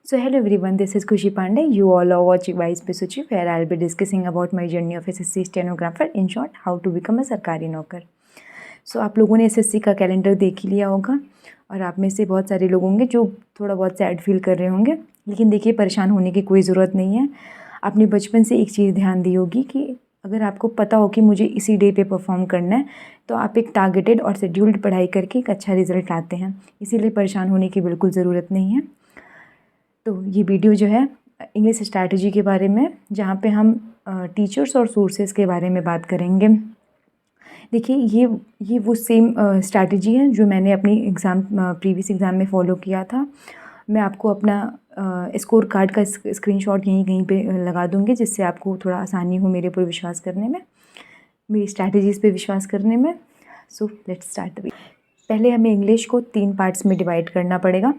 So hello everyone, this is Khushi Pandey. You all are watching Wise पे Suchi, where I'll be discussing about my journey of SSC stenographer. In short, how to become a सरकारी नौकर. So आप लोगों ने SSC का calendar देख ही लिया होगा और आप में से बहुत सारे लोग होंगे जो थोड़ा बहुत सैड फील कर रहे होंगे, लेकिन देखिए परेशान होने की कोई ज़रूरत नहीं है. आपने बचपन से एक चीज़ ध्यान दी होगी कि अगर आपको पता हो कि मुझे इसी डे पे परफॉर्म करना है तो आप एक टारगेटेड और शेड्यूल्ड पढ़ाई करके एक अच्छा रिजल्ट लाते हैं. इसीलिए परेशान होने की बिल्कुल ज़रूरत नहीं है. तो ये वीडियो जो है इंग्लिश स्ट्रैटेजी के बारे में, जहाँ पे हम टीचर्स और सोर्सेज के बारे में बात करेंगे. देखिए ये वो सेम स्ट्रैटेजी है जो मैंने अपनी प्रीवियस एग्ज़ाम में फ़ॉलो किया था. मैं आपको अपना स्कोर कार्ड का स्क्रीनशॉट यहीं कहीं पे लगा दूँगी, जिससे आपको थोड़ा आसानी हो मेरे ऊपर विश्वास करने में, मेरी स्ट्रैटेजीज़ पे विश्वास करने में. So let's start. पहले हमें इंग्लिश को 3 पार्ट्स में डिवाइड करना पड़ेगा.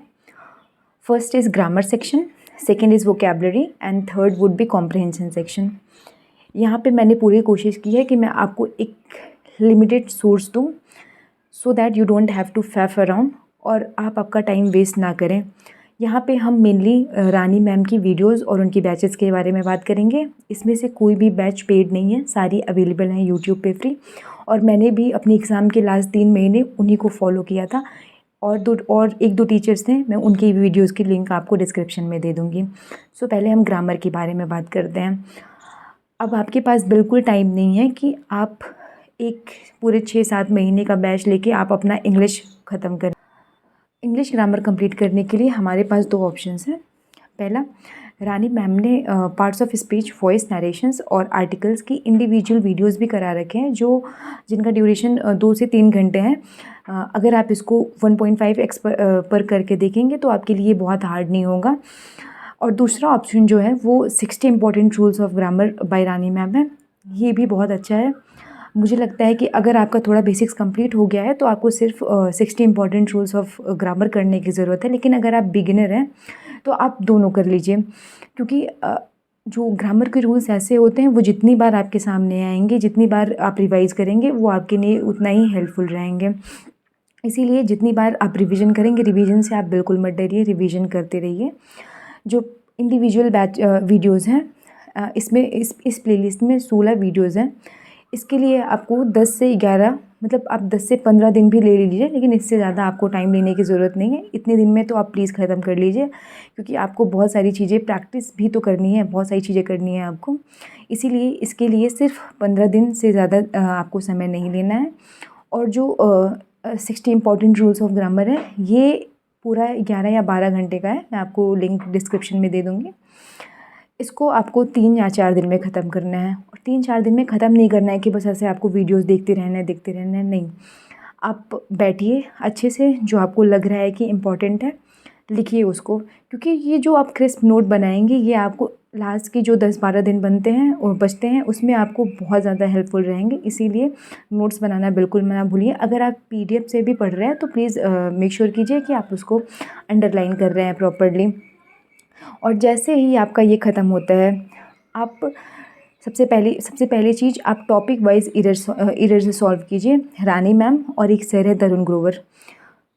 First is grammar section, second is vocabulary and third would be comprehension section. यहाँ पे मैंने पूरी कोशिश की है कि मैं आपको एक लिमिटेड सोर्स दूँ so that you don't have to faff around और आप आपका टाइम वेस्ट ना करें. यहाँ पे हम मेनली रानी मैम की वीडियोस और उनकी बैचेस के बारे में बात करेंगे. इसमें से कोई भी बैच पेड नहीं है, सारी अवेलेबल हैं यूट्यूब पे फ्री. और मैंने भी अपनी एग्ज़ाम के लास्ट 3 महीने उन्हीं को फॉलो किया था. और एक दो टीचर्स थे, मैं उनकी वीडियोस की लिंक आपको डिस्क्रिप्शन में दे दूँगी. सो पहले हम ग्रामर के बारे में बात करते हैं. अब आपके पास बिल्कुल टाइम नहीं है कि आप एक पूरे 6-7 महीने का बैच लेके आप अपना इंग्लिश ख़त्म करें. इंग्लिश ग्रामर कंप्लीट करने के लिए हमारे पास 2 ऑप्शंस हैं. पहला, रानी मैम ने parts of speech, voice narrations और आर्टिकल्स की इंडिविजुअल वीडियोस भी करा रखे हैं जिनका ड्यूरेशन 2 से 3 घंटे हैं. अगर आप इसको 1.5x पर करके देखेंगे तो आपके लिए बहुत हार्ड नहीं होगा. और दूसरा ऑप्शन जो है वो 60 important rules of grammar bye Rani ma'am है. ये भी बहुत अच्छा है. मुझे लगता है कि अगर आपका थोड़ा बेसिक्स कंप्लीट हो गया है तो आपको सिर्फ 60 इंपॉर्टेंट रूल्स ऑफ ग्रामर करने की ज़रूरत है. लेकिन अगर आप बिगिनर हैं तो आप दोनों कर लीजिए, क्योंकि जो ग्रामर के रूल्स ऐसे होते हैं वो जितनी बार आपके सामने आएंगे, जितनी बार आप रिवाइज़ करेंगे, वो आपके लिए उतना ही हेल्पफुल रहेंगे. इसीलिए जितनी बार आप रिवीजन करेंगे, रिवीजन से आप बिल्कुल मत डरिए, रिवीजन करते रहिए. जो इंडिविजुअल बैच वीडियोज़ हैं, इसमें इस प्लेलिस्ट में 16 वीडियोज़ हैं. इसके लिए आपको 10 से 11 मतलब आप 10 से 15 दिन भी ले लीजिए, लेकिन इससे ज़्यादा आपको टाइम लेने की ज़रूरत नहीं है. इतने दिन में तो आप प्लीज़ ख़त्म कर लीजिए, क्योंकि आपको बहुत सारी चीज़ें प्रैक्टिस भी तो करनी है, बहुत सारी चीज़ें करनी है आपको. इसीलिए इसके लिए सिर्फ 15 दिन से ज़्यादा आपको समय नहीं लेना है. और जो 60 इंपॉर्टेंट रूल्स ऑफ ग्रामर है, ये पूरा 11 या 12 घंटे का है. मैं आपको लिंक डिस्क्रिप्शन में दे दूँगी. इसको आपको 3 या 4 दिन में ख़त्म करना है. और 3-4 दिन में ख़त्म नहीं करना है कि बस ऐसे आपको वीडियोस देखते रहना है. नहीं, आप बैठिए अच्छे से, जो आपको लग रहा है कि इम्पॉर्टेंट है लिखिए उसको, क्योंकि ये जो आप क्रिस्प नोट बनाएंगे ये आपको लास्ट की जो 10-12 दिन बनते हैं और बचते हैं उसमें आपको बहुत ज़्यादा हेल्पफुल रहेंगे. इसीलिए नोट्स बनाना बिल्कुल मत भूलिए. अगर आप PDF से भी पढ़ रहे हैं तो प्लीज़ मेक श्योर कीजिए कि आप उसको अंडरलाइन कर रहे हैं प्रॉपरली. और जैसे ही आपका ये ख़त्म होता है, आप सबसे पहली चीज़ आप टॉपिक वाइज इरर से सॉल्व कीजिए. रानी मैम और एक सर है तरुण ग्रोवर,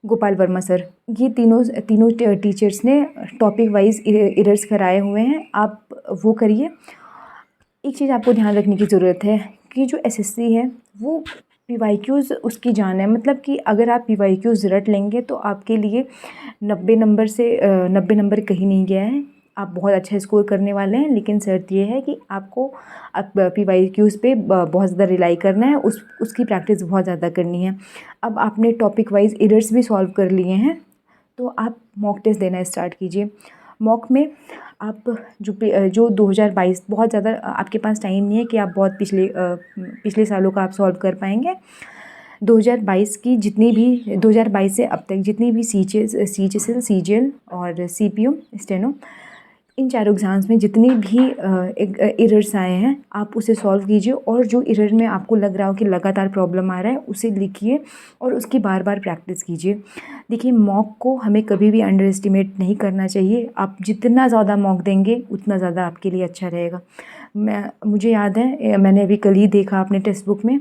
गोपाल वर्मा सर, ये तीनों टीचर्स ने टॉपिक वाइज इरर्स कराए हुए हैं. आप वो करिए. एक चीज़ आपको ध्यान रखने की ज़रूरत है कि जो SSC है वो PYQs उसकी जान है. मतलब कि अगर आप PYQs रट लेंगे तो आपके लिए 90 नंबर कहीं नहीं गया है. आप बहुत अच्छा स्कोर करने वाले हैं. लेकिन शर्त ये है कि आपको PYQs पे बहुत ज़्यादा रिलाई करना है, उसकी प्रैक्टिस बहुत ज़्यादा करनी है. अब आपने टॉपिक वाइज एरर्स भी सॉल्व कर लिए हैं तो आप मॉक टेस्ट देना स्टार्ट कीजिए. मॉक में आप जो 2022, बहुत ज़्यादा आपके पास टाइम नहीं है कि आप बहुत पिछले सालों का आप सॉल्व कर पाएंगे. 2022 की जितनी भी 2022 से अब तक जितनी भी CHSL, CGL और CPO स्टेनो, इन चारों एग्ज़ाम्स में जितनी भी एरर्स आए हैं आप उसे सॉल्व कीजिए. और जो एरर में आपको लग रहा हो कि लगातार प्रॉब्लम आ रहा है उसे लिखिए और उसकी बार बार प्रैक्टिस कीजिए. देखिए, मॉक को हमें कभी भी अंडर एस्टिमेट नहीं करना चाहिए. आप जितना ज़्यादा मॉक देंगे उतना ज़्यादा आपके लिए अच्छा रहेगा. मुझे याद है, मैंने अभी कल ही देखा अपने टेक्स्ट बुक में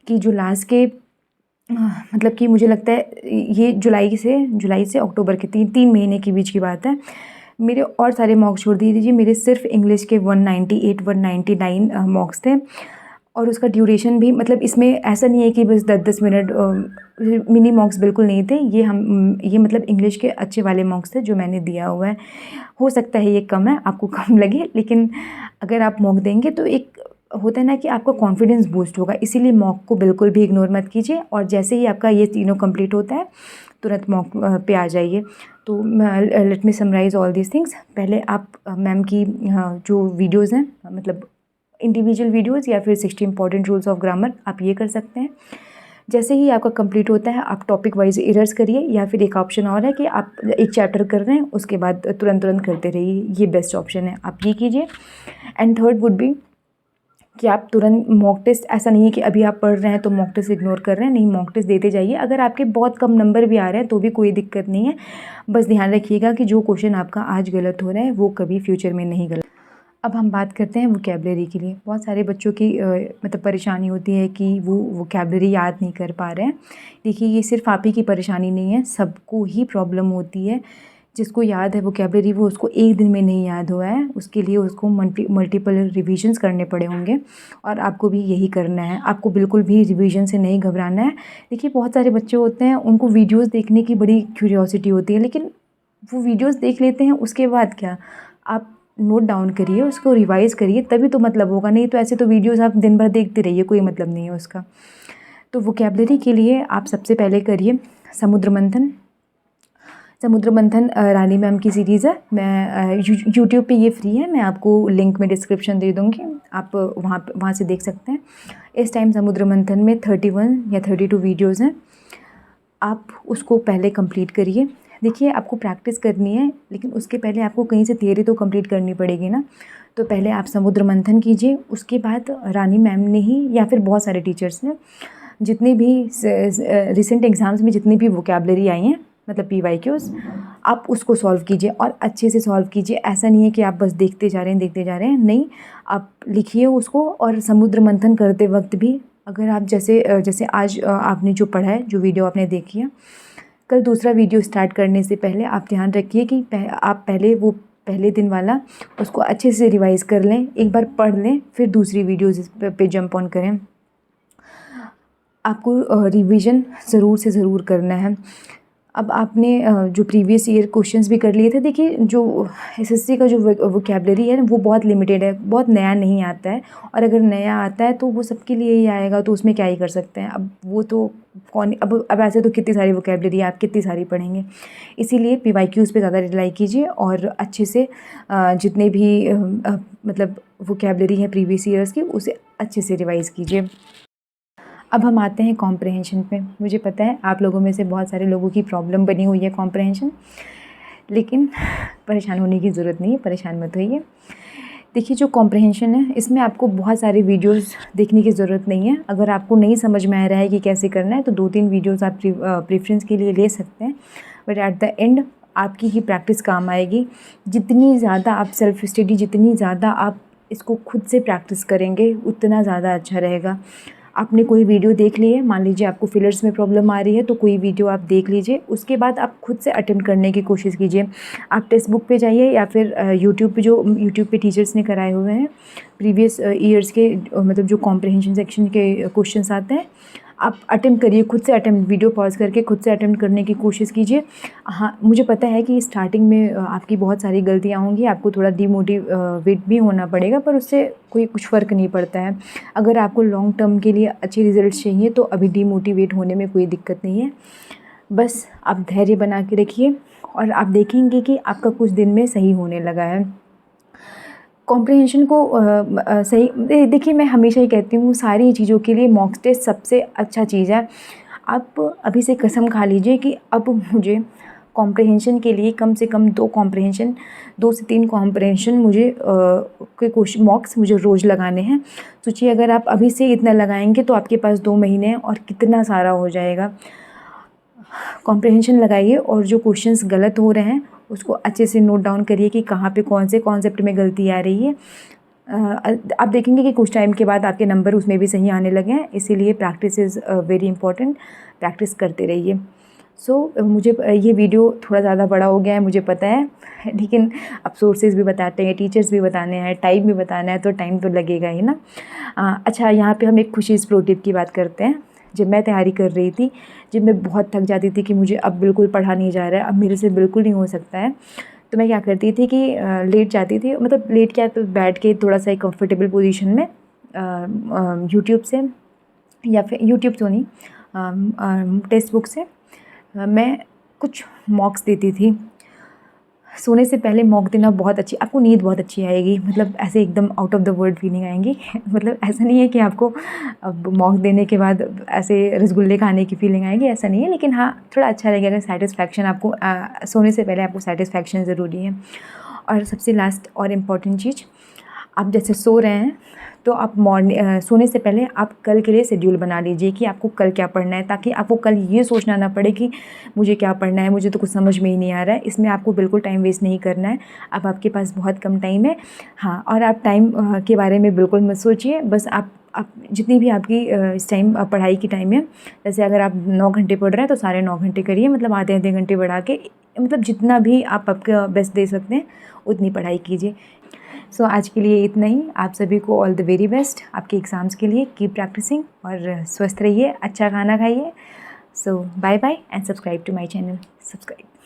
कि जो लास्ट के मतलब कि मुझे लगता है ये जुलाई से अक्टूबर के 3 महीने के बीच की बात है. मेरे और सारे मॉक्स छोड़ दीजिए, मेरे सिर्फ इंग्लिश के 198 199 मॉक्स थे और उसका ड्यूरेशन भी, मतलब इसमें ऐसा नहीं है कि बस 10-10 मिनट, मिनी मॉक्स बिल्कुल नहीं थे ये मतलब इंग्लिश के अच्छे वाले मॉक्स थे जो मैंने दिया हुआ है। हो सकता है ये कम है, आपको कम लगे, लेकिन अगर आप मॉक देंगे तो एक होता है ना कि आपका कॉन्फिडेंस बूस्ट होगा, इसीलिए मॉक को बिल्कुल भी इग्नोर मत कीजिए। और जैसे ही आपका ये तीनों कंप्लीट होता है तुरंत मॉक पे आ जाइए। तो let me summarise all these things. पहले आप मैम की जो वीडियोज़ हैं, मतलब इंडिविजुअल वीडियोज़ या फिर 60 इंपॉर्टेंट रूल्स ऑफ ग्रामर, आप ये कर सकते हैं। जैसे ही आपका कंप्लीट होता है आप टॉपिक वाइज एरर्स करिए, या फिर एक ऑप्शन और है कि आप एक चैप्टर कर रहे हैं उसके बाद तुरंत करते रहिए, ये बेस्ट ऑप्शन है, आप ये कीजिए। एंड थर्ड वुड बी कि आप तुरंत मॉक टेस्ट, ऐसा नहीं है कि अभी आप पढ़ रहे हैं तो मॉक टेस्ट इग्नोर कर रहे हैं, नहीं, मॉक टेस्ट देते जाइए। अगर आपके बहुत कम नंबर भी आ रहे हैं तो भी कोई दिक्कत नहीं है, बस ध्यान रखिएगा कि जो क्वेश्चन आपका आज गलत हो रहा है वो कभी फ्यूचर में नहीं गलत। अब हम बात करते हैं वोकैबलरी के लिए। बहुत सारे बच्चों की मतलब परेशानी होती है कि वो वोकैबलरी याद नहीं कर पा रहे हैं। देखिए, ये सिर्फ आप ही की परेशानी नहीं है, सबको ही प्रॉब्लम होती है। जिसको याद है वोकैबलरी, वो उसको एक दिन में नहीं याद हुआ है, उसके लिए उसको मल्टीपल रिविजन्स करने पड़े होंगे, और आपको भी यही करना है। आपको बिल्कुल भी रिविजन से नहीं घबराना है। देखिए, बहुत सारे बच्चे होते हैं, उनको वीडियोज़ देखने की बड़ी क्यूरियोसिटी होती है, लेकिन वो वीडियोज़ देख लेते हैं, उसके बाद क्या, आप नोट डाउन करिए, उसको रिवाइज़ करिए, तभी तो मतलब होगा, नहीं तो ऐसे तो वीडियोज़ आप दिन भर देखते रहिए, कोई मतलब नहीं है उसका। तो वोकैबलरी के लिए आप सबसे पहले करिए समुद्र मंथन। समुद्र मंथन रानी मैम की सीरीज़ है, मैं यूट्यूब पे ये फ्री है, मैं आपको लिंक में डिस्क्रिप्शन दे दूँगी, आप वहाँ से देख सकते हैं। इस टाइम समुद्र मंथन में 31 या 32 वीडियोज़ हैं, आप उसको पहले कंप्लीट करिए। देखिए, आपको प्रैक्टिस करनी है, लेकिन उसके पहले आपको कहीं से थियरी तो कंप्लीट करनी पड़ेगी ना। तो पहले आप समुद्र मंथन कीजिए, उसके बाद रानी मैम ने ही या फिर बहुत सारे टीचर्स ने जितने भी रिसेंट एग्ज़ाम्स में जितनी भी वोकैबलरी आई हैं, मतलब PYQs, आप उसको सॉल्व कीजिए और अच्छे से सॉल्व कीजिए। ऐसा नहीं है कि आप बस देखते जा रहे हैं, नहीं, आप लिखिए उसको। और समुद्र मंथन करते वक्त भी अगर आप जैसे आज आपने जो पढ़ा है, जो वीडियो आपने देखी है, कल दूसरा वीडियो स्टार्ट करने से पहले आप ध्यान रखिए कि आप पहले दिन वाला उसको अच्छे से रिवाइज़ कर लें, एक बार पढ़ लें, फिर दूसरी वीडियोज़ पे जंप ऑन करें। आपको रिवीजन ज़रूर से ज़रूर करना है। अब आपने जो प्रीवियस ईयर क्वेश्चंस भी कर लिए थे, देखिए जो SSC का जो वोकैबलरी है वो बहुत लिमिटेड है, बहुत नया नहीं आता है, और अगर नया आता है तो वो सबके लिए ही आएगा, तो उसमें क्या ही कर सकते हैं। अब वो तो कौन, अब ऐसे तो कितनी सारी वोकैबलरी है, आप कितनी सारी पढ़ेंगे। इसीलिए PYQs पे ज़्यादा रिलाई कीजिए और अच्छे से जितने भी मतलब वोकैबलरी है प्रीवियस ईयर्स की, उसे अच्छे से रिवाइज़ कीजिए। अब हम आते हैं कॉम्प्रहेंशन पे। मुझे पता है आप लोगों में से बहुत सारे लोगों की प्रॉब्लम बनी हुई है कॉम्प्रहेंशन, लेकिन परेशान होने की ज़रूरत नहीं है, परेशान मत होइए। देखिए, जो कॉम्प्रहेंशन है इसमें आपको बहुत सारे वीडियोस देखने की ज़रूरत नहीं है। अगर आपको नहीं समझ में आ रहा है कि कैसे करना है तो 2-3 वीडियोस आप प्रेफरेंस के लिए ले सकते हैं, बट एट द एंड आपकी ही प्रैक्टिस काम आएगी। जितनी ज़्यादा आप सेल्फ स्टडी, जितनी ज़्यादा आप इसको खुद से प्रैक्टिस करेंगे, उतना ज़्यादा अच्छा रहेगा। आपने कोई वीडियो देख ली है, मान लीजिए आपको फिलर्स में प्रॉब्लम आ रही है, तो कोई वीडियो आप देख लीजिए, उसके बाद आप खुद से अटेम्प्ट करने की कोशिश कीजिए। आप टेक्स्ट बुक पे जाइए या फिर यूट्यूब पे टीचर्स ने कराए हुए हैं प्रीवियस ईयर्स के, मतलब जो कॉम्प्रहेंशन सेक्शन के क्वेश्चंस आते हैं, आप अटेम्प्ट करिए, खुद से अटेम्प्ट, वीडियो पॉज करके खुद से अटेम्प्ट करने की कोशिश कीजिए। हाँ, मुझे पता है कि स्टार्टिंग में आपकी बहुत सारी गलतियाँ होंगी, आपको थोड़ा डिमोटिवेट भी होना पड़ेगा, पर उससे कोई कुछ फ़र्क नहीं पड़ता है। अगर आपको लॉन्ग टर्म के लिए अच्छे रिजल्ट्स चाहिए तो अभी डिमोटिवेट होने में कोई दिक्कत नहीं है। बस आप धैर्य बना के रखिए और आप देखेंगे कि आपका कुछ दिन में सही होने लगा है। कॉम्प्रहेंशन को सही देखिए, मैं हमेशा ही कहती हूँ, सारी चीज़ों के लिए मॉक टेस्ट सबसे अच्छा चीज़ है। आप अभी से कसम खा लीजिए कि अब मुझे कॉम्प्रहेंशन के लिए कम से कम 2 से 3 कॉम्प्रहेंशन मुझे के क्वेश्चन मॉक्स मुझे रोज़ लगाने हैं। सोचिए, अगर आप अभी से इतना लगाएंगे तो आपके पास 2 महीने हैं और कितना सारा हो जाएगा। कॉम्प्रहेंशन लगाइए और जो क्वेश्चंस गलत हो रहे हैं उसको अच्छे से नोट डाउन करिए कि कहाँ पे कौन से कॉन्सेप्ट में गलती आ रही है। आप देखेंगे कि कुछ टाइम के बाद आपके नंबर उसमें भी सही आने लगे हैं, इसीलिए practice is very important. Practice करते रहिए। मुझे ये वीडियो थोड़ा ज़्यादा बड़ा हो गया है, मुझे पता है, लेकिन अब सोर्सेज भी बताते हैं, टीचर्स भी बताने हैं, टाइम भी बताना है, तो टाइम तो लगेगा ही ना। अच्छा, यहाँ पे हम एक खुशी प्रो टिप की बात करते हैं। जब मैं तैयारी कर रही थी, जब मैं बहुत थक जाती थी कि मुझे अब बिल्कुल पढ़ा नहीं जा रहा है, अब मेरे से बिल्कुल नहीं हो सकता है, तो मैं क्या करती थी कि लेट जाती थी, मतलब लेट क्या, तो बैठ के थोड़ा सा एक कंफर्टेबल पोजीशन में यूट्यूब से, या फिर यूट्यूब तो नहीं, टेक्स्ट बुक से मैं कुछ मॉक्स देती थी। सोने से पहले मॉक देना बहुत अच्छी, आपको नींद बहुत अच्छी आएगी, मतलब ऐसे एकदम out of the world feeling आएंगी। मतलब ऐसा नहीं है कि आपको अब मॉक देने के बाद ऐसे रसगुल्ले खाने की फीलिंग आएगी, ऐसा नहीं है, लेकिन हाँ थोड़ा अच्छा लगेगा। अगर सेटिस्फैक्शन आपको सोने से पहले आपको सेटिस्फैक्शन ज़रूरी है। और सबसे लास्ट और इम्पॉर्टेंट चीज़, आप जैसे सो रहे हैं तो आप सोने से पहले आप कल के लिए शेड्यूल बना लीजिए कि आपको कल क्या पढ़ना है, ताकि आपको कल ये सोचना ना पड़े कि मुझे क्या पढ़ना है, मुझे तो कुछ समझ में ही नहीं आ रहा है। इसमें आपको बिल्कुल टाइम वेस्ट नहीं करना है। अब आपके पास बहुत कम टाइम है, हाँ, और आप टाइम के बारे में बिल्कुल मत सोचिए। बस आप जितनी भी आपकी इस टाइम पढ़ाई की टाइम है, जैसे अगर आप 9 घंटे पढ़ रहे हैं तो साढ़े 9 घंटे करिए, मतलब आधे आधे घंटे बढ़ा के, मतलब जितना भी आप आपका बेस्ट दे सकते हैं उतनी पढ़ाई कीजिए। आज के लिए इतना ही। आप सभी को ऑल द वेरी बेस्ट आपके एग्ज़ाम्स के लिए। कीप प्रैक्टिसिंग और स्वस्थ रहिए, अच्छा खाना खाइए। Bye bye and subscribe to my channel. Subscribe.